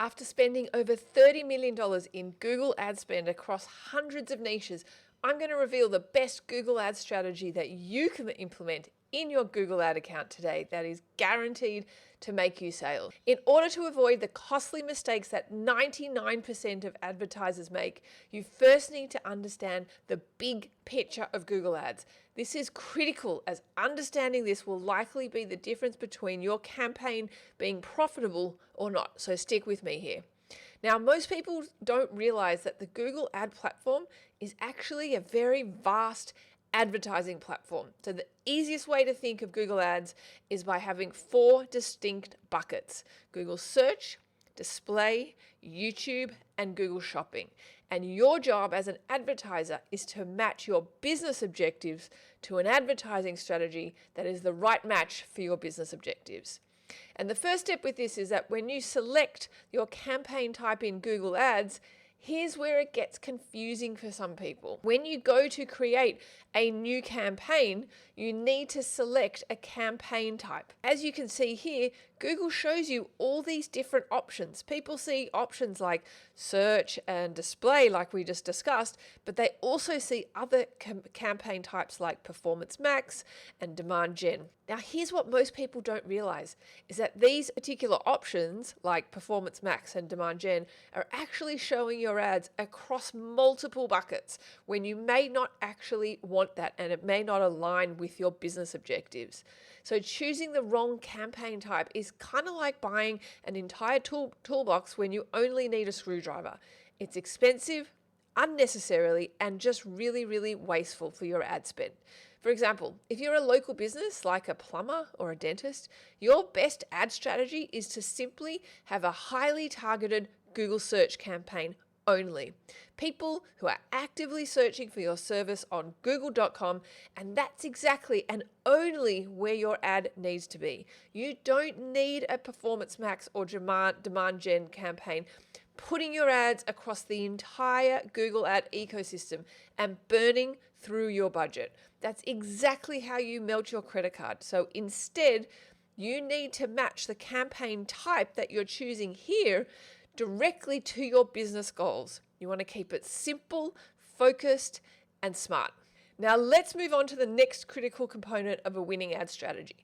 After spending over $30 million in Google ad spend across hundreds of niches, I'm going to reveal the best Google ad strategy that you can implement in your Google ad account today that is guaranteed to make you sales. In order to avoid the costly mistakes that 99% of advertisers make, you first need to understand the big picture of Google Ads. This is critical, as understanding this will likely be the difference between your campaign being profitable or not. So stick with me here. Now, most people don't realize that the Google ad platform is actually a very vast advertising platform. So the easiest way to think of Google Ads is by having 4 distinct buckets: Google Search, Display, YouTube, and Google Shopping. And your job as an advertiser is to match your business objectives to an advertising strategy that is the right match for your business objectives. And the first step with this is that when you select your campaign type in Google Ads, here's where it gets confusing for some people. When you go to create a new campaign, you need to select a campaign type. As you can see here, Google shows you all these different options. People see options like search and display, like we just discussed, but they also see other campaign types like performance max and demand gen. Now, here's what most people don't realize is that these particular options like performance max and demand gen are actually showing your ads across multiple buckets when you may not actually want that, and it may not align with your business objectives. So choosing the wrong campaign type is kind of like buying an entire toolbox when you only need a screwdriver. It's expensive, unnecessarily, and just really, really wasteful for your ad spend. For example, if you're a local business like a plumber or a dentist, your best ad strategy is to simply have a highly targeted Google search campaign only. People who are actively searching for your service on google.com, and that's exactly and only where your ad needs to be. You don't need a performance max or demand gen campaign putting your ads across the entire Google ad ecosystem and burning through your budget. That's exactly how you melt your credit card. So instead, you need to match the campaign type that you're choosing here directly to your business goals. You want to keep it simple, focused, and smart. Now let's move on to the next critical component of a winning ad strategy: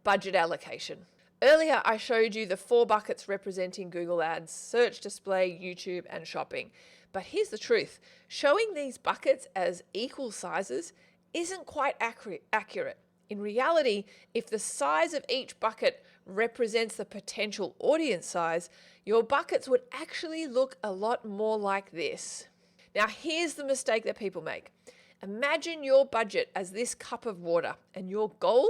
budget allocation. Earlier, I showed you the 4 buckets representing Google Ads: search, display, YouTube, and shopping. But here's the truth. Showing these buckets as equal sizes isn't quite accurate. In reality, if the size of each bucket represents the potential audience size, your buckets would actually look a lot more like this. Now, here's the mistake that people make. Imagine your budget as this cup of water, and your goal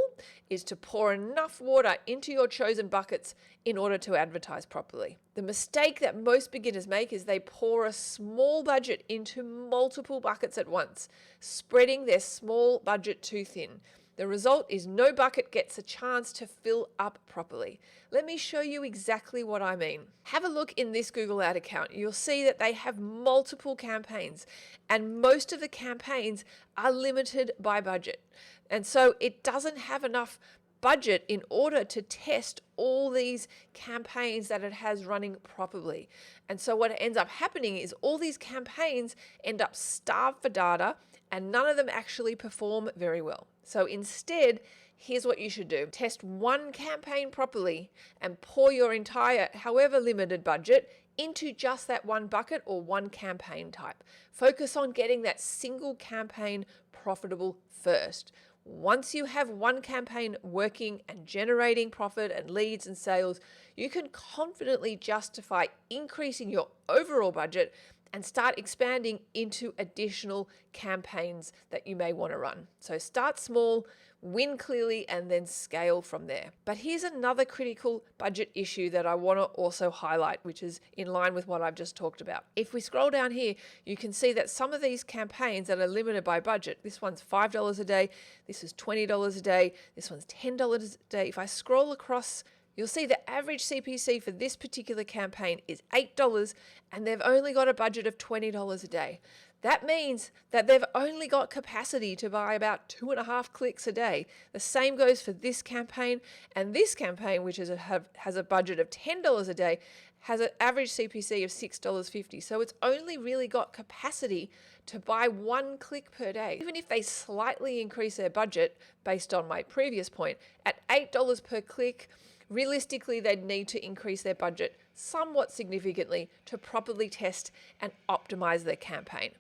is to pour enough water into your chosen buckets in order to advertise properly. The mistake that most beginners make is they pour a small budget into multiple buckets at once, spreading their small budget too thin. The result is no bucket gets a chance to fill up properly. Let me show you exactly what I mean. Have a look in this Google ad account. You'll see that they have multiple campaigns, and most of the campaigns are limited by budget. And so it doesn't have enough budget in order to test all these campaigns that it has running properly. And so what ends up happening is all these campaigns end up starved for data, and none of them actually perform very well. So instead, here's what you should do. Test one campaign properly and pour your entire, however limited budget, into just that one bucket or one campaign type. Focus on getting that single campaign profitable first. Once you have one campaign working and generating profit and leads and sales, you can confidently justify increasing your overall budget and start expanding into additional campaigns that you may want to run. So start small, win clearly, and then scale from there. But here's another critical budget issue that I want to also highlight, which is in line with what I've just talked about. If we scroll down here, you can see that some of these campaigns that are limited by budget, this one's $5 a day, this is $20 a day, this one's $10 a day. If I scroll across, you'll see the average CPC for this particular campaign is $8, and they've only got a budget of $20 a day. That means that they've only got capacity to buy about 2.5 clicks a day. The same goes for this campaign, and this campaign, which has a budget of $10 a day, has an average CPC of $6.50. So it's only really got capacity to buy 1 click per day. Even if they slightly increase their budget, based on my previous point, at $8 per click, realistically, they'd need to increase their budget somewhat significantly to properly test and optimize their campaign.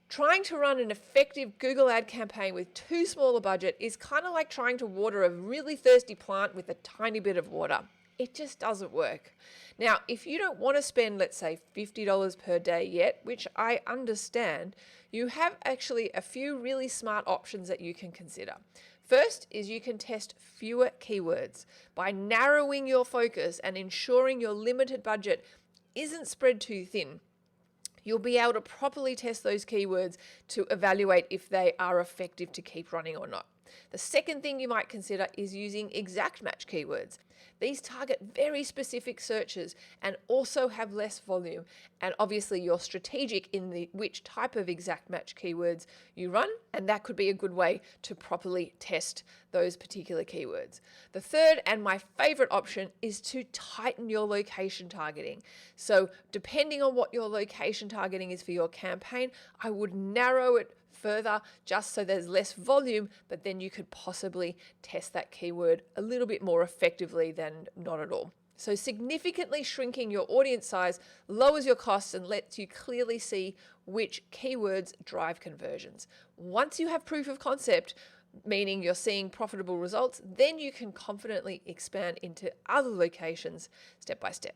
Trying to run an effective Google ad campaign with too small a budget is kind of like trying to water a really thirsty plant with a tiny bit of water. It just doesn't work. Now, if you don't want to spend, let's say, $50 per day yet, which I understand, you have actually a few really smart options that you can consider. First is you can test fewer keywords. By narrowing your focus and ensuring your limited budget isn't spread too thin, you'll be able to properly test those keywords to evaluate if they are effective to keep running or not. The second thing you might consider is using exact match keywords. These target very specific searches and also have less volume. And obviously you're strategic in which type of exact match keywords you run, and that could be a good way to properly test those particular keywords. The third and my favorite option is to tighten your location targeting. So depending on what your location targeting is for your campaign, I would narrow it further just so there's less volume, but then you could possibly test that keyword a little bit more effectively than not at all. So significantly shrinking your audience size lowers your costs and lets you clearly see which keywords drive conversions. Once you have proof of concept, meaning you're seeing profitable results, then you can confidently expand into other locations step by step.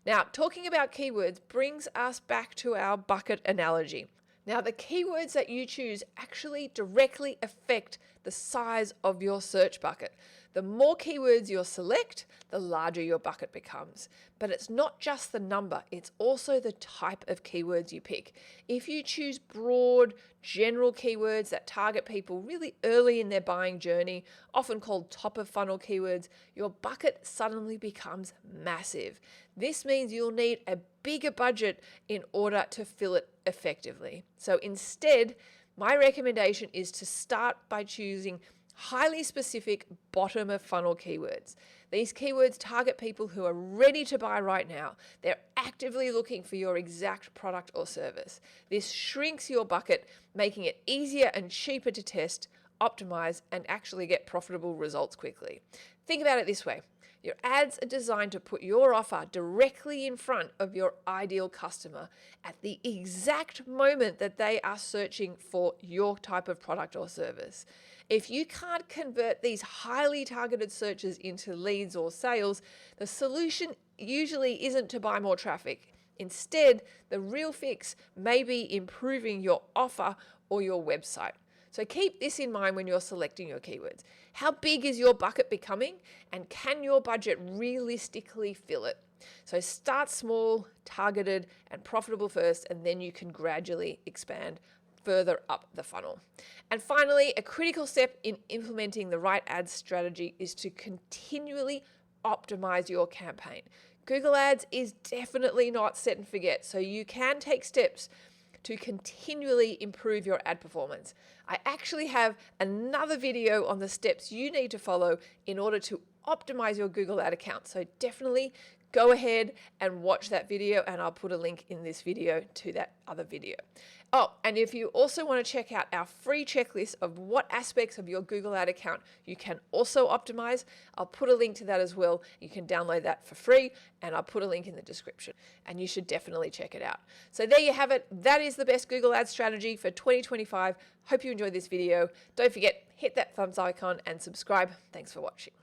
Now, talking about keywords brings us back to our bucket analogy. Now, the keywords that you choose actually directly affect the size of your search bucket. The more keywords you select, the larger your bucket becomes. But it's not just the number, it's also the type of keywords you pick. If you choose broad, general keywords that target people really early in their buying journey, often called top of funnel keywords, your bucket suddenly becomes massive. This means you'll need a bigger budget in order to fill it effectively. So instead, my recommendation is to start by choosing highly specific bottom of funnel keywords. These keywords target people who are ready to buy right now. They're actively looking for your exact product or service. This shrinks your bucket, making it easier and cheaper to test, optimize, and actually get profitable results quickly. Think about it this way. Your ads are designed to put your offer directly in front of your ideal customer at the exact moment that they are searching for your type of product or service. If you can't convert these highly targeted searches into leads or sales, the solution usually isn't to buy more traffic. Instead, the real fix may be improving your offer or your website. So keep this in mind when you're selecting your keywords. How big is your bucket becoming, and can your budget realistically fill it? So start small, targeted, and profitable first, and then you can gradually expand further up the funnel. And finally, a critical step in implementing the right ads strategy is to continually optimize your campaign. Google Ads is definitely not set and forget, so you can take steps to continually improve your ad performance. I actually have another video on the steps you need to follow in order to optimize your Google Ad account. So definitely go ahead and watch that video, and I'll put a link in this video to that other video. Oh, and if you also want to check out our free checklist of what aspects of your Google Ad account you can also optimize, I'll put a link to that as well. You can download that for free, and I'll put a link in the description, and you should definitely check it out. So there you have it. That is the best Google Ad strategy for 2025. Hope you enjoyed this video. Don't forget, hit that thumbs icon and subscribe. Thanks for watching.